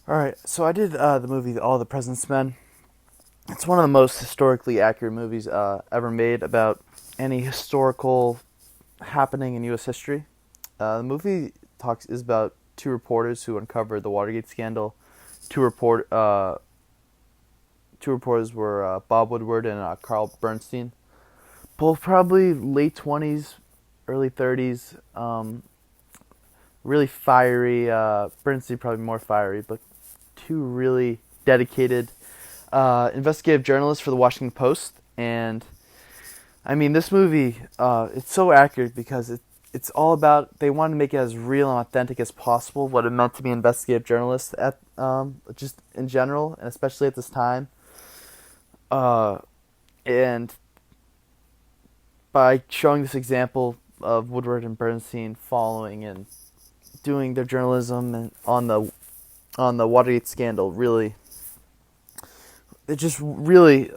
All right, so I did the movie All the President's Men. It's one of the most historically accurate movies ever made about any historical happening in U.S. history. The movie talks is about two reporters who uncovered the Watergate scandal. Two report two reporters were Bob Woodward and Carl Bernstein, both probably late 20s, early 30s. Really fiery. Bernstein probably more fiery, but two really dedicated investigative journalists for the Washington Post. And I mean, this movie, it's so accurate because it's all about, they wanted to make it as real and authentic as possible, what it meant to be an investigative journalist at just in general, and especially at this time. Uh, and by showing this example of Woodward and Bernstein following and doing their journalism and on the Watergate scandal, really, it just really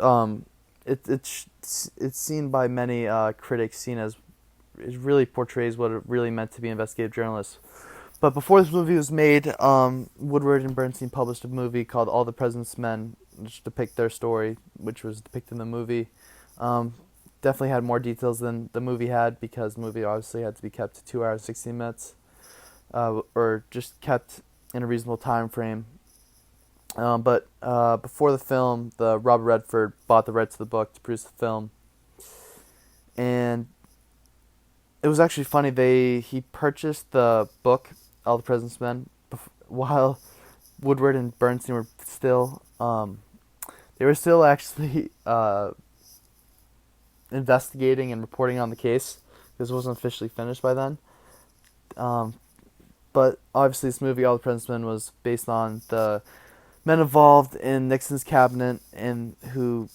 it's seen by many critics seen as it really portrays what it really meant to be investigative journalists. But before this movie was made, Woodward and Bernstein published a movie called All the President's Men, which depict their story, which was depicted in the movie. Um, Definitely had more details than the movie had because the movie obviously had to be kept to 2 hours 16 minutes, or just kept in a reasonable time frame. But before the film, the Robert Redford bought the rights to the book to produce the film, and it was actually funny. He purchased the book All the President's Men while Woodward and Bernstein were still they were still actually investigating and reporting on the case because it wasn't officially finished by then. Um, but obviously, this movie All the President's Men was based on the men involved in Nixon's cabinet and who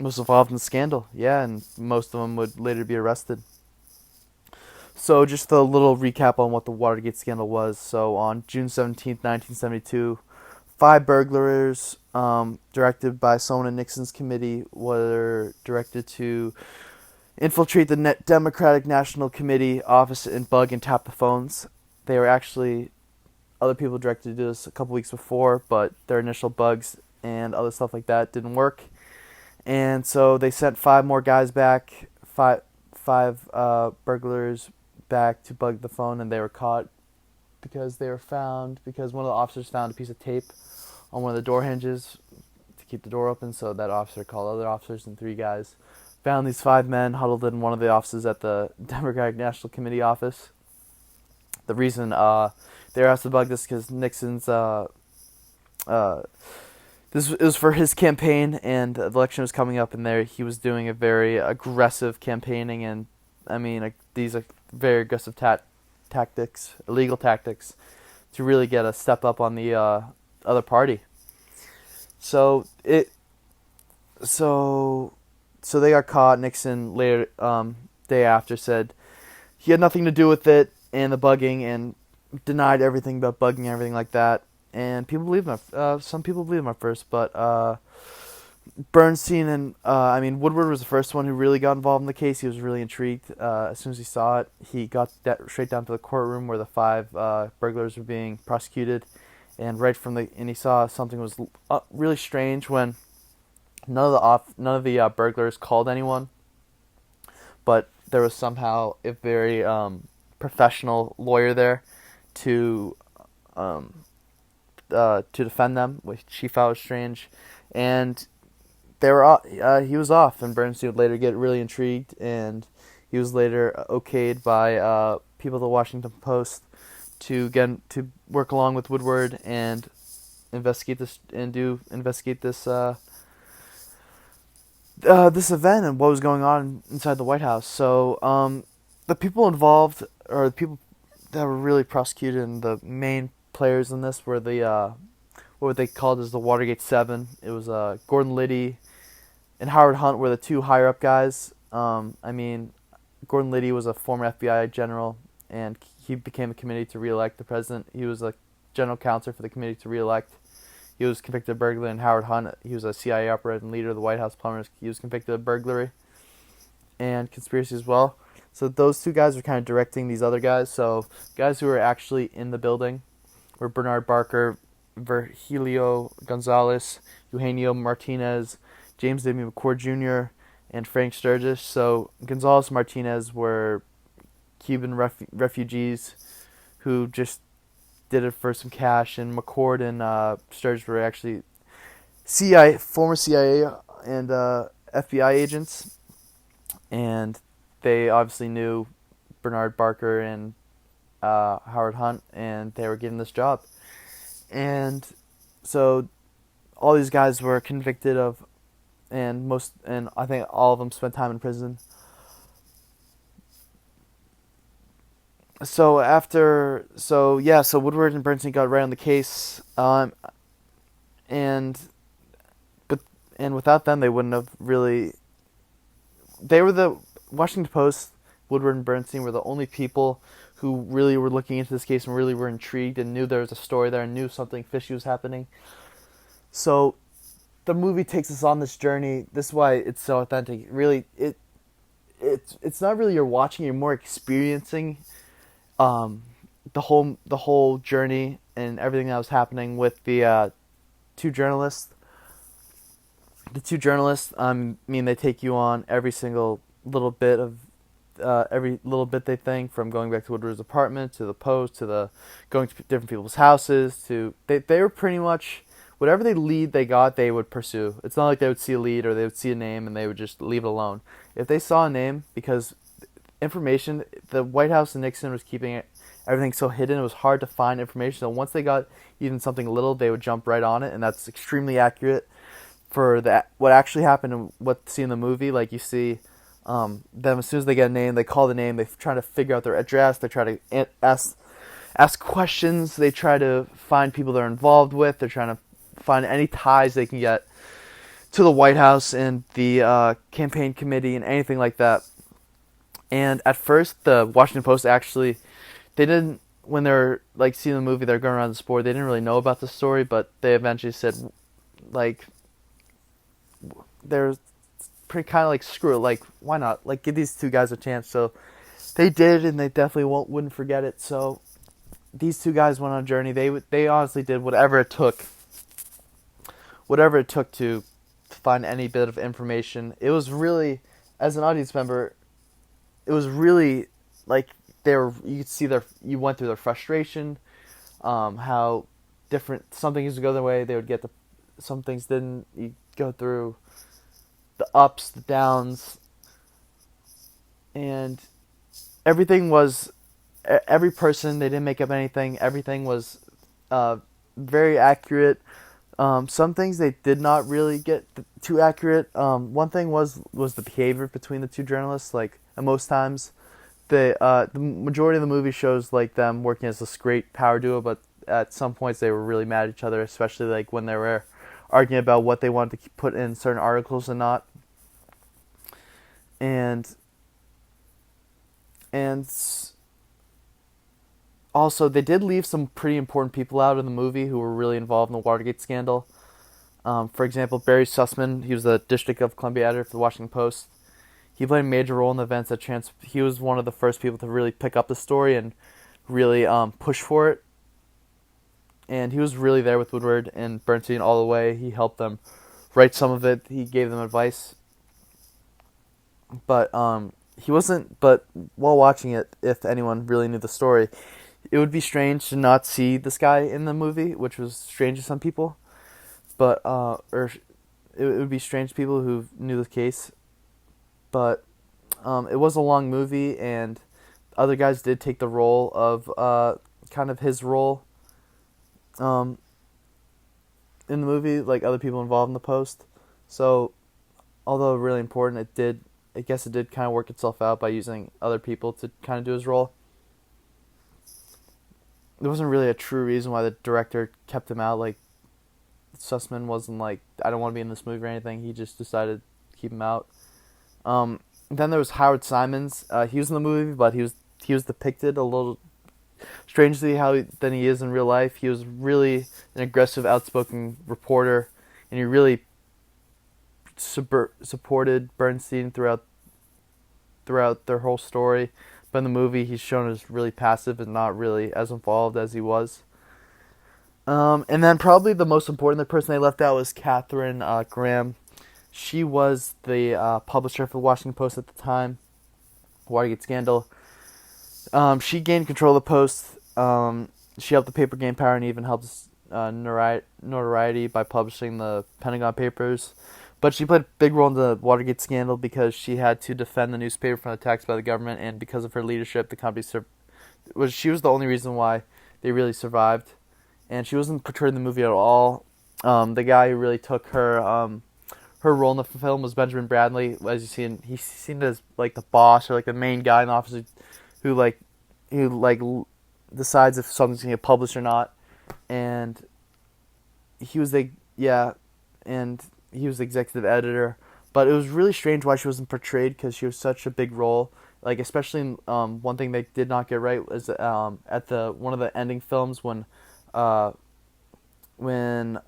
was involved in the scandal. Yeah, and most of them would later be arrested. So just a little recap on what the Watergate scandal was. So on June 17th, 1972, five burglars, directed by someone in Nixon's committee, were directed to infiltrate the Democratic National Committee office and bug and tap the phones. They were actually other people directed to do this a couple weeks before, but their initial bugs and other stuff like that didn't work. And so they sent five more guys back, five burglars back to bug the phone, and they were caught because one of the officers found a piece of tape on one of the door hinges to keep the door open. So that officer called other officers, and three guys found these five men huddled in one of the offices at the Democratic National Committee office. The reason they were asked to bug this because Nixon's uh, this was for his campaign, and the election was coming up, and there he was doing a very aggressive campaigning, and I mean these are very aggressive tactics, illegal tactics, to really get a step up on the other party. So it so so they got caught. Nixon later day after said he had nothing to do with it and the bugging, and denied everything about bugging and everything like that. And people believed him. Some people believed him at first, but Bernstein and I mean Woodward was the first one who really got involved in the case. He was really intrigued. As soon as he saw it, he got straight down to the courtroom where the five burglars were being prosecuted, and he saw something was really strange when none of the burglars called anyone, but there was somehow a very professional lawyer there to defend them, which he found strange, and they were he was off, and Bernstein would later get really intrigued, and he was later okayed by people at the Washington Post to work along with Woodward and investigate this event and what was going on inside the White House. So the people involved, or the people that were really prosecuted, and the main players in this were the what they called as the Watergate Seven. It was Gordon Liddy and Howard Hunt were the two higher up guys. I mean, Gordon Liddy was a former FBI general, and he became a committee to reelect the president. He was a general counsel for the committee to reelect. He was convicted of burglary. And Howard Hunt, he was a CIA operative and leader of the White House plumbers. He was convicted of burglary and conspiracy as well. So those two guys were kind of directing these other guys. So guys who were actually in the building were Bernard Barker, Virgilio Gonzalez, Eugenio Martinez, James W. McCord Jr., and Frank Sturgis. So Gonzalez and Martinez were Cuban refugees who just did it for some cash, and McCord and Sturgis were actually former CIA and FBI agents, and they obviously knew Bernard Barker and Howard Hunt, and they were given this job. And so all these guys were convicted of, and I think all of them spent time in prison. So Woodward and Bernstein got right on the case, and but and without them they wouldn't have really. They were the Washington Post. Woodward and Bernstein were the only people who really were looking into this case and really were intrigued and knew there was a story there and knew something fishy was happening. So the movie takes us on this journey. This is why it's so authentic. Really, it's not really you're watching; you're more experiencing the whole journey and everything that was happening with the two journalists. The two journalists, they take you on every single little bit of every little bit they think, from going back to Woodward's apartment to the Post to the going to different people's houses to they were pretty much whatever they got they would pursue. It's not like they would see a lead or they would see a name and they would just leave it alone. If they saw a name, because information, the White House and Nixon was keeping everything so hidden, it was hard to find information. So once they got even something little, they would jump right on it, and that's extremely accurate for what actually happened and what's seen in the movie. Like you see them as soon as they get a name, they call the name, they try to figure out their address, they try to ask questions, they try to find people they're involved with, they're trying to find any ties they can get to the White House and the campaign committee and anything like that. And at first, the Washington Post actually, they didn't, when they're like seeing the movie, they're going around the board, they didn't really know about the story, but they eventually said, like, they're pretty kind of like, screw it, like, why not, like, give these two guys a chance. So they did, and they definitely wouldn't forget it. So these two guys went on a journey. They honestly did whatever it took to find any bit of information. It was really, as an audience member, it was really like you could see you went through their frustration, how different some things would go their way, they would get some things didn't. You go through the ups, the downs, and everything was, every person, they didn't make up anything. Everything was very accurate. Some things they did not really get too accurate. One thing was the behavior between the two journalists. Like, most times, the majority of the movie shows like them working as this great power duo, but at some points they were really mad at each other, especially like when they were arguing about what they wanted to put in certain articles and not. And also, they did leave some pretty important people out of the movie who were really involved in the Watergate scandal. For example, Barry Sussman, he was the District of Columbia editor for the Washington Post. He played a major role in the events that he was one of the first people to really pick up the story and really push for it. And he was really there with Woodward and Bernstein all the way. He helped them write some of it. He gave them advice. But he wasn't. But while watching it, if anyone really knew the story, it would be strange to not see this guy in the movie, which was strange to some people. But or it would be strange to people who knew the case. But it was a long movie, and other guys did take the role of kind of his role in the movie, like other people involved in the Post. So, although really important, I guess it did kind of work itself out by using other people to kind of do his role. There wasn't really a true reason why the director kept him out. Like, Sussman wasn't like, I don't want to be in this movie or anything. He just decided to keep him out. Then there was Howard Simons. He was in the movie, but he was depicted a little strangely than he is in real life. He was really an aggressive, outspoken reporter, and he really supported Bernstein throughout their whole story. But in the movie, he's shown as really passive and not really as involved as he was. And then probably the most important person they left out was Catherine Graham. She was the publisher for the Washington Post at the time, Watergate scandal. She gained control of the Post. She helped the paper gain power and even helped notoriety by publishing the Pentagon Papers. But she played a big role in the Watergate scandal because she had to defend the newspaper from attacks by the government, and because of her leadership, the company she was the only reason why they really survived. And she wasn't portrayed in the movie at all. The guy who really took her role in the film was Benjamin Bradley. As you see, he's seen as like the boss or like the main guy in the office who like who like decides if something's gonna get published or not. And he was the yeah, and he was the executive editor. But it was really strange why she wasn't portrayed because she was such a big role. Like especially in, one thing they did not get right was at the one of the ending films uh, when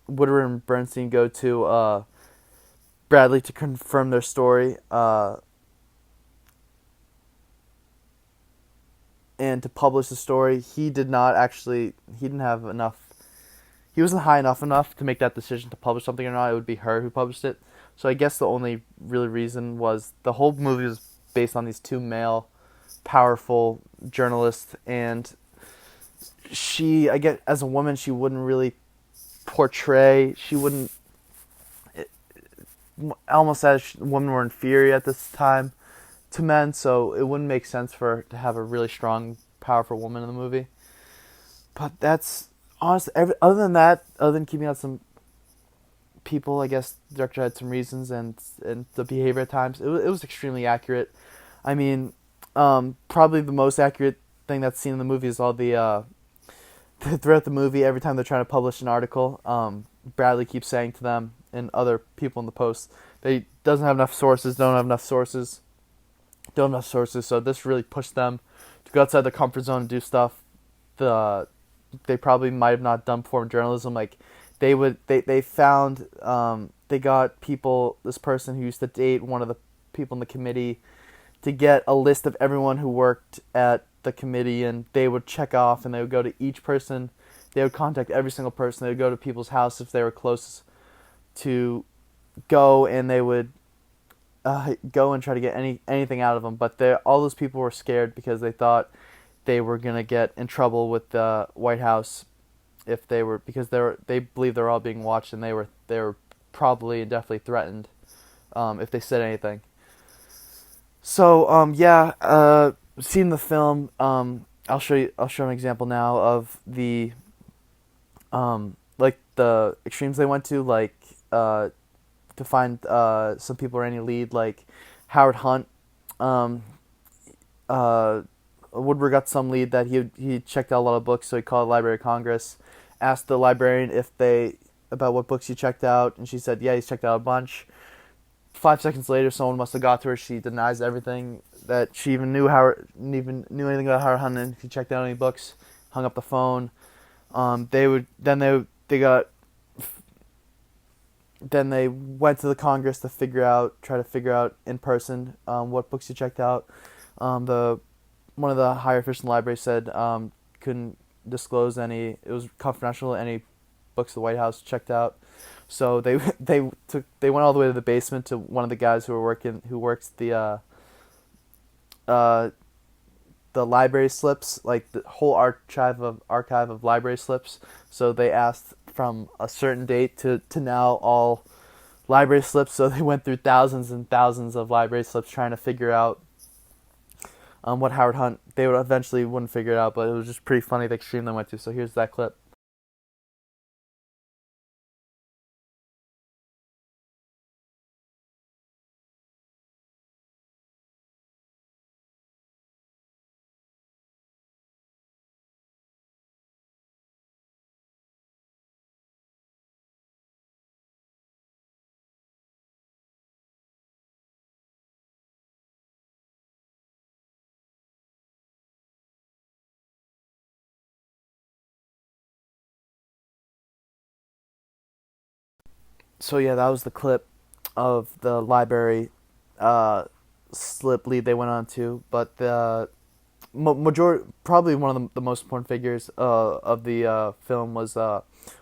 Woodward and Bernstein go to Bradley to confirm their story and to publish the story. He didn't have enough. He wasn't high enough to make that decision to publish something or not. It would be her who published it. So I guess the only really reason was the whole movie was based on these two male, powerful journalists, and I get as a woman she wouldn't really portray. She wouldn't almost as women were inferior at this time to men, so it wouldn't make sense for her to have a really strong, powerful woman in the movie. But that's honestly, other than that, other than keeping out some people, I guess the director had some reasons and the behavior at times. It was extremely accurate. I mean, probably the most accurate thing that's seen in the movie is all the throughout the movie. Every time they're trying to publish an article, Bradley keeps saying to them and other people in the Post, they doesn't have enough sources, don't have enough sources, don't have enough sources. So this really pushed them to go outside their comfort zone and do stuff they probably might have not done before in journalism. Like they found they got this person who used to date one of the people in the committee to get a list of everyone who worked at the committee, and they would check off and they would go to each person. They would contact every single person. They would go to people's house if they were close to go, and they would go and try to get anything out of them. But all those people were scared because they thought they were gonna get in trouble with the White House if they were because they believed they were all being watched, and they were probably and definitely threatened if they said anything. So seeing the film, I'll show an example now of the like the extremes they went to, like to find some people are any lead, like Howard Hunt. Um, Woodward got some lead that he checked out a lot of books, so he called the Library of Congress, asked the librarian about what books he checked out, and she said, yeah, he's checked out a bunch. 5 seconds later, someone must have got to her. She denies everything that she even knew anything about Howard Hunt, and if he checked out any books, hung up the phone. Then they went to the Congress to try to figure out in person what books he checked out. The One of the higher officials in the library said couldn't disclose any. It was confidential. Any books the White House checked out. So they went all the way to the basement to one of the guys who works the library slips, like the whole archive of library slips. So they asked from a certain date to now all library slips. So they went through thousands and thousands of library slips trying to figure out what Howard Hunt. They would eventually wouldn't figure it out, but it was just pretty funny the extreme they went to. So here's that clip. So yeah, that was the clip of the library slip lead they went on to. But probably one of the most important figures of the film was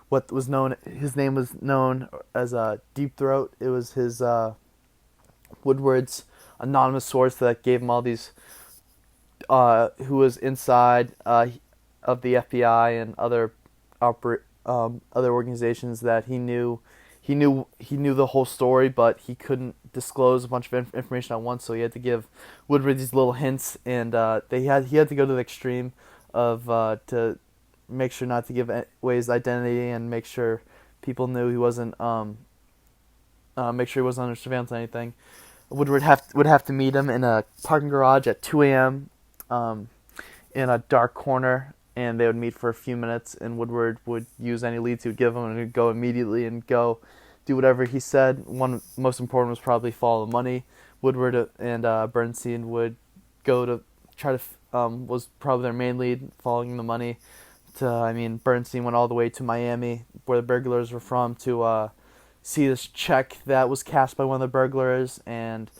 what was known. His name was known as Deep Throat. It was his Woodward's anonymous source that gave him all these. Who was inside of the FBI and other organizations that he knew. He knew the whole story, but he couldn't disclose a bunch of information at once. So he had to give Woodward these little hints, and he had to go to the extreme of to make sure not to give away his identity and make sure people knew he wasn't make sure he wasn't under surveillance or anything. Would have to meet him in a parking garage at 2 a.m. In a dark corner, and they would meet for a few minutes, and Woodward would use any leads he would give him, and he'd go immediately and go do whatever he said. One most important was probably follow the money. Woodward and Bernstein would go to try to was probably their main lead, following the money. Bernstein went all the way to Miami, where the burglars were from, to see this check that was cashed by one of the burglars, and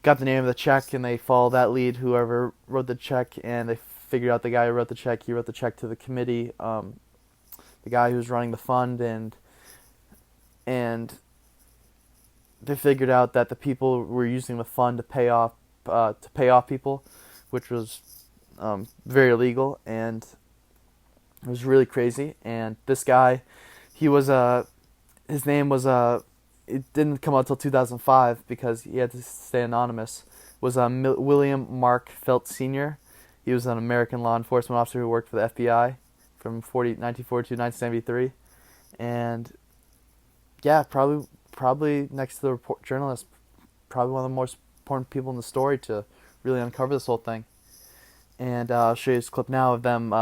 got the name of the check, and they followed that lead, whoever wrote the check, and they figured out the guy who wrote the check. He wrote the check to the committee, the guy who was running the fund, and they figured out that the people were using the fund to pay off people, which was very illegal, and it was really crazy. And this guy, his name was it didn't come out until 2005 because he had to stay anonymous, was William Mark Felt Sr. He was an American law enforcement officer who worked for the FBI from 1940 to 1973. And yeah, probably next to the journalist, probably one of the most important people in the story to really uncover this whole thing. And I'll show you this clip now of them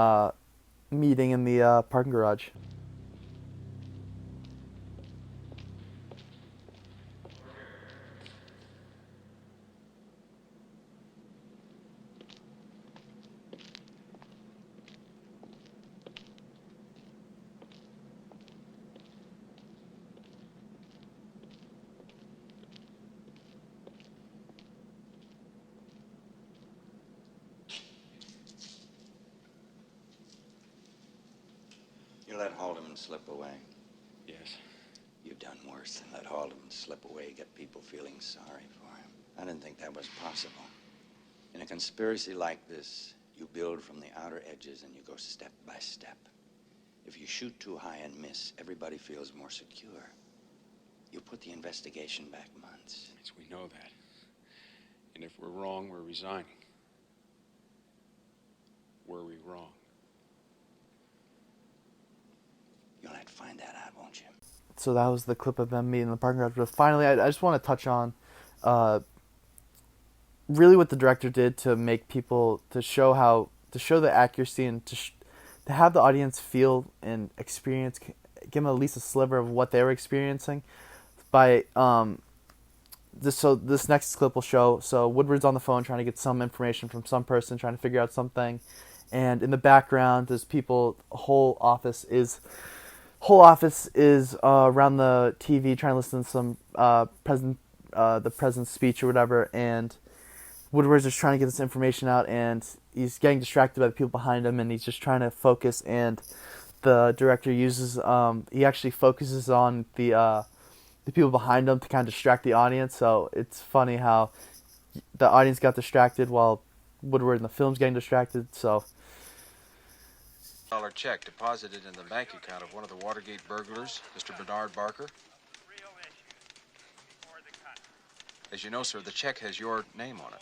meeting in the parking garage. You let Haldeman slip away. Yes. You've done worse than let Haldeman slip away, get people feeling sorry for him. I didn't think that was possible. In a conspiracy like this, you build from the outer edges and you go step by step. If you shoot too high and miss, everybody feels more secure. You put the investigation back months. Yes, we know that. And if we're wrong, we're resigning. Were we wrong? You'll have to find that out, won't you? So that was the clip of them meeting in the parking garage. But finally, I just want to touch on really what the director did to make people, to show the accuracy and to have the audience feel and experience, give them at least a sliver of what they were experiencing by this next clip will show. So Woodward's on the phone trying to get some information from some person, trying to figure out something, and in the background there's people. Whole office is around the TV trying to listen to some the president's speech or whatever, and Woodward's just trying to get this information out, and he's getting distracted by the people behind him, and he's just trying to focus, and the director he actually focuses on the people behind him to kind of distract the audience. So it's funny how the audience got distracted while Woodward in the film's getting distracted. So $1 check deposited in the bank account of one of the Watergate burglars, Mr. Bernard Barker. As you know, sir, the check has your name on it.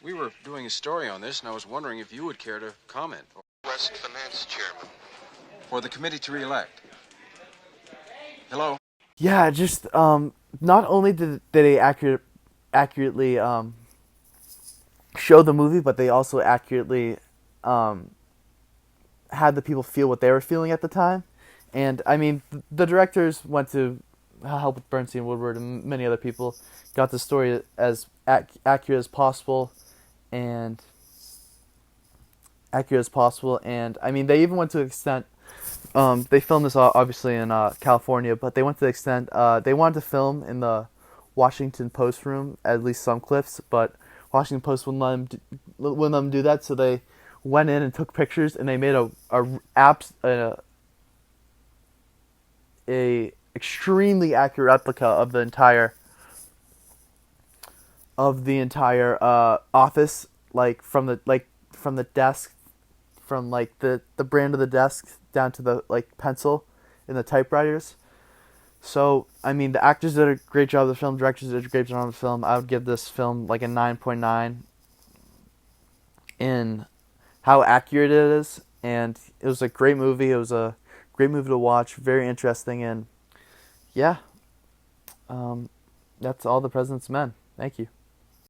We were doing a story on this, and I was wondering if you would care to comment. West Finance Chairman. For the committee to re-elect. Hello? yeah, just not only did they accurately show the movie, but they also accurately had the people feel what they were feeling at the time. And I mean, the directors went to help with Bernstein, Woodward, and many other people, got the story as accurate as possible, and I mean, they even went to the extent, they filmed this obviously in California, but they went to the extent, they wanted to film in the Washington Post room, at least some clips, but Washington Post wouldn't let them do that, so they went in and took pictures, and they made a extremely accurate replica of the entire office, like from the desk, from like the brand of the desk down to the like pencil in the typewriters. So I mean, the actors did a great job of the film, directors did a great job of the film. I would give this film like a 9.9 in how accurate it is, and it was a great movie. It was a great movie to watch, very interesting, and yeah, that's All the President's Men. Thank you.